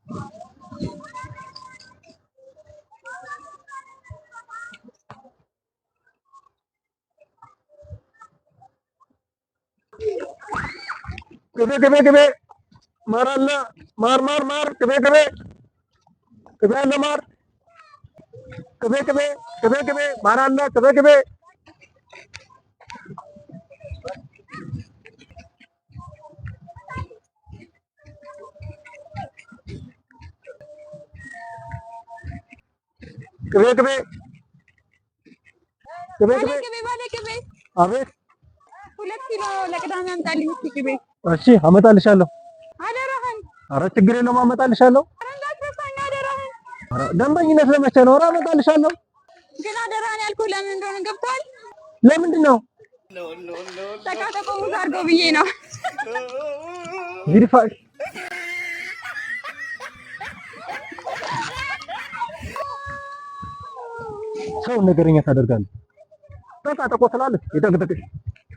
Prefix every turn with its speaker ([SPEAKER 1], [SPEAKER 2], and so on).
[SPEAKER 1] ግቤ ማር አለ ማር ግቤ አለ ማር ግቤ ማር አለ ግቤ አቤት
[SPEAKER 2] 2 ኪሎ ለቅዳሜ አምጣልኝ እስኪ ግቤ።
[SPEAKER 1] እሺ አመጣልሻለሁ።
[SPEAKER 2] አደራህን።
[SPEAKER 1] ኧረ ችግር የለውም አመጣልሻለሁ።
[SPEAKER 2] ኧረ እንዳትረሳኝ አደራህን።
[SPEAKER 1] ኧረ ደንበኝነት ለመቼ ነው? ኧረ አመጣልሻለሁ።
[SPEAKER 2] ግን አደራህን ያልኩህ ለምን እንደሆነ ገብቶሃል?
[SPEAKER 1] ለምንድን ነው?
[SPEAKER 2] ተቃጠቆ ሙዝ አድርገው ብዬ ነው።
[SPEAKER 1] ይድፋሽ ሰው ነገረኛ ታደርጋለህ። ተቃጠቆ ስላለች የደግደግሽ